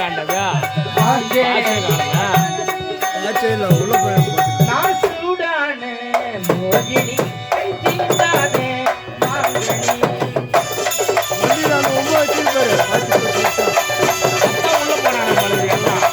காண்டதா உள்ள போய் நான் சூடான மோகினி தீண்டாதே மாங்கனி ரொம்ப வச்சிருப்பாரு உள்ள போனான மனுஷன் எல்லாம்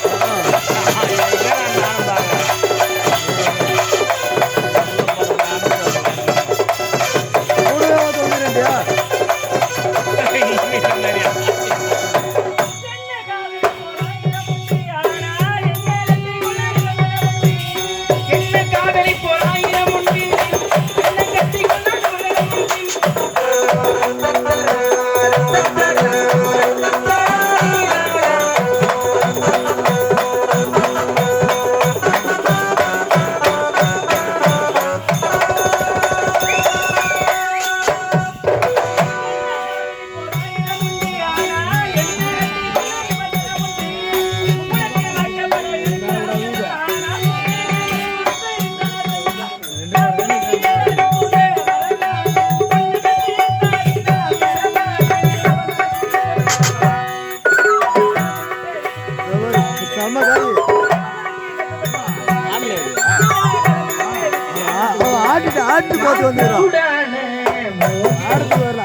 ஆட்டு பார்த்து வந்துடுறோம் அடுத்து வரல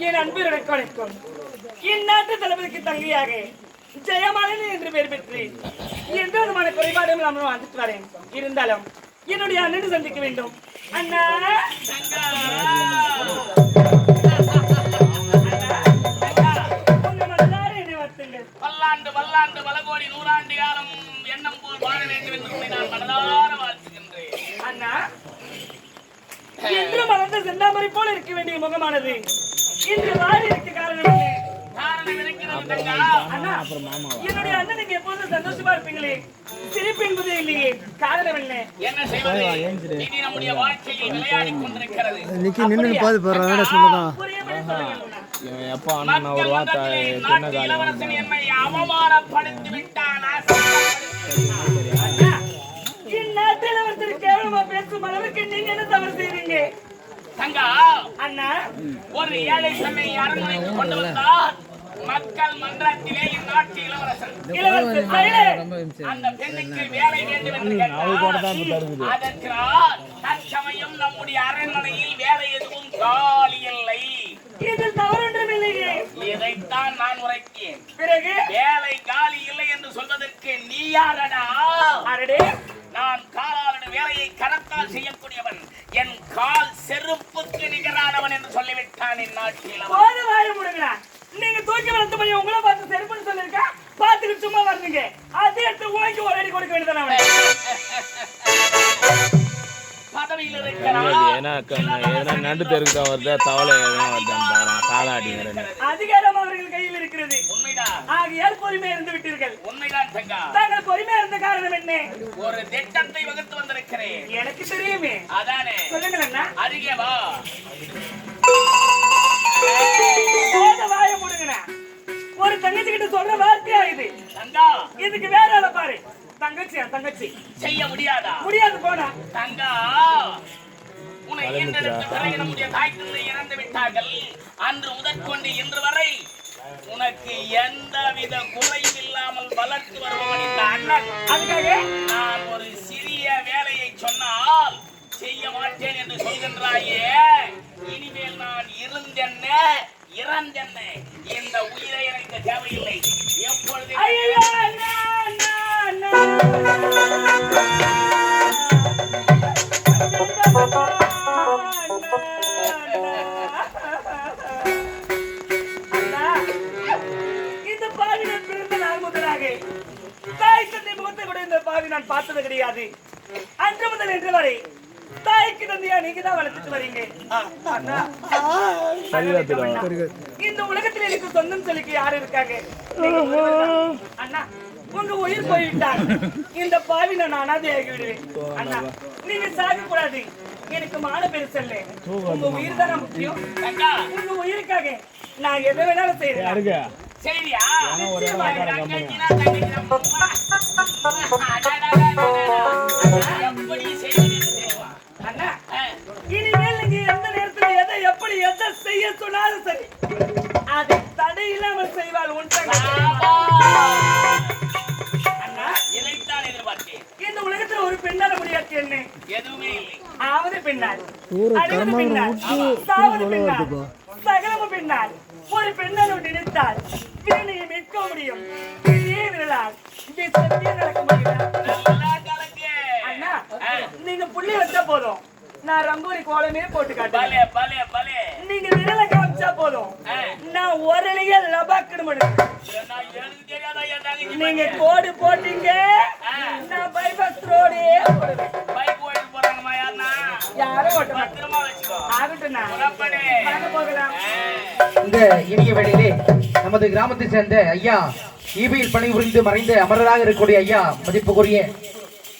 என் அன்பினுடைய வணக்கம். இந்நாட்டு தளபதிக்கு தங்கையாக ஜெயமாலினி என்று பெயர் பெற்று எந்த விதமான குறைபாடும் இல்லாமல் வந்துட்டு வரேன். இருந்தாலும் என்னுடைய அண்ணனை சந்திக்க வேண்டும். அண்ணா பல்லாண்டு பல்லாண்டு பல கோடி நூறாண்டு காலம் எண்ணம் போல் வாழ வேண்டும் என்று நான் மனதார வாழ்த்துகின்றேன். அண்ணா, என்று மலர்ந்த செந்தாமரை போல இருக்க வேண்டிய முகமானது இன்று வாடி இருக்க காரணம் என்ன? காரணம் இருக்கிறது தங்கா. அண்ணா, என்னுடைய அண்ணனுக்கு எப்போதும் சந்தோஷமா இருப்பீங்களே, சிரிப்பு என்பதே இல்லையே, காரணம் என்ன? என்ன செய்வது? இது நம்முடைய வாழ்க்கையில் விளையாடிக் கொண்டிருக்கிறது. நின்று பாது போடுறாங்க சொல்லதான் புரியபடி சொல்லுங்கள் அண்ணா. எப்போ அண்ணன் ஒரு வார்த்தை சின்ன காலம் இளவரசன் என்னை அவமானப்படுத்தி விட்டான். அண்ணா, இந்நாட்டில் ஒருத்தர் கேவலமா பேசும் அளவுக்கு நீங்க என்ன தவறு செய்றீங்க? தங்கா, அண்ணா, ஒரு ஏழை பெண்ணை அரண்மனைக்கு கொண்டு வந்தார் மக்கள் மன்றத்திலே இந்நாட்டு இளவரசன். இளவரசர் சைலே, அந்த பெண்ணுக்கு வேலை வேண்டும் என்று கேட்டார். அதற்கு தற்சமயம் நம்முடைய அரண்மனையில் வேலை எதுவும் காலி இல்லை. இதில் தவறொன்றும் இல்லையே. இதைத்தான் நான் உரைத்தேன். பிறகு வேலை காலி இல்லை என்று சொல்வதற்கு நீ யாரடா? அரடே, நான் காலாளன வேலையை கரத்தால் செய்யக்கூடியவன், என் கால் செருப்புக்கு நிகரானவன் என்று சொல்லிவிட்டான் இந்நாட்டில். போது வாய முடுங்கடா. நீங்க தூக்கி வளர்த்த பையன் உங்களை பார்த்து செருப்புன்னு சொல்லிருக்கா, பார்த்துட்டு சும்மா வருதுங்க. அதை எடுத்து உனக்கு ஒரு அடி கொடுக்க வேண்டியதானே அவனை. பதவியில் இருக்கிறான். நண்டு தெருக்கு தான் வருது, தவளை காலாடி அதிகாரம் அவர்கள் கையில் இருக்கிறது. உண்மைதான். ஆகையால் பொறுமையா இருந்து விட்டீர்கள். உண்மைதான் தங்கா. தாங்கள் பொறுமையா இருந்த காரணம் என்ன? ஒரு திட்டத்தை வகுத்து வந்திருக்கிறேன். எனக்கு தெரியுமே. அதானே, சொல்லுங்கள் அண்ணா. அருகே வா. போத வாய முடுங்கடா. ஒரு தங்கச்சி கிட்ட சொல்ற வார்த்தையா இது? தங்கா, இதுக்கு வேற ஆள பாரு. தங்கச்சியா தங்கச்சி செய்ய முடியாதா? முடியாது போடா. தங்கா, உன்னை ஈன்றெடுத்த பிறகு நம்முடைய தாய் தந்தை இறந்து விட்டார்கள். அன்று முதற்கொண்டு இன்று வரை உனக்கு எந்தவித குறையும் இல்லாமல் வளர்த்து வருவான் இந்த அண்ணன். அதுக்காக நான் ஒரு சிறிய வேலையை சொன்னால் செய்ய மாட்டேன் என்று சொல்கின்றாயே. இனிமேல் நான் இருந்தென்ன இறந்தென்ன, இந்த உயிரை எனக்கு தேவையில்லை. எப்பொழுது ஐயோ அண்ணா அண்ணா அண்ணா இந்த பாவியின் பிறந்த நாள் முதலாக தாய் தந்தை முகத்தை கூட இந்த பாவி நான் பார்த்தது கிடையாது. அன்று முதல் இன்று வரை தாய்க்கு தந்தையா நீங்க தான் வளர்த்துட்டு வரீங்க. அண்ணா, இந்த உலகத்தில் எனக்கு சொந்தம் சொல்லிக்க யாரு இருக்காங்க? அண்ணா, உங்க உயிர் போய்விட்டால் இந்த பாவி நான் அனாதையாகி விடுவேன். அண்ணா நீங்க சாக கூடாது. எனக்கு மான பெருசல்ல, உங்க உயிர் தானே முக்கியம். உங்க உயிருக்காக நான் எதை வேணாலும் செய்யறேன். சரியா? அண்ணா இனிமேல் நீங்க எந்த நேரத்துல எதை எப்படி எதை செய்ய சொன்னாலும் சரி, அதை தடை இல்லாமல் செய்வாள். அண்ணா இதைத்தான் எதிர்பார்த்தேன். இந்த உலகத்துல ஒரு பெண்ணால முடியாது என்ன? எதுவுமே இல்லை. ஆவது பெண்ணால், ஒரு அழிவது கர்மாவை பெண்ணால், விட்டு சாவது பெண்ணால், சகலமும் பெண்ணால். ஒரு பெண்ணால் நினைத்தால் வீணையை மீட்க முடியும். இதே விரலால் இங்கே சத்தியம் நடக்க முடியும். நல்லா கலக்கு. அண்ணா நீங்க புள்ளி வச்சா போதும், நான் ரங்கோலி கோலமே போட்டு காட்டுறேன். பலே பலே பலே. நீங்க விரலை காமிச்சா போதும், நான் ஒரலையே லபாக்குன்னு முடியும். எனக்கு தெரியாதா என் தங்கச்சி நீங்க கோடு போட்டீங்க, நான் பைபாஸ் ரோடே போடுவேன். பைக் ஓட்டு போறாங்கம்மா யாருன்னா? யாரும் ஓட்ட மாட்டேன். பத்திரமா வச்சுக்கோ. ஆகட்டும்ண்ணா, புறப்படு. வாங்க போகலாம். இந்த இனிய வேளையிலே நமது கிராமத்தை சேர்ந்த ஐயா ஈபியில் பணிபுரிந்து மறைந்த அமரராக இருக்கக்கூடிய ஐயா மதிப்புக்குரிய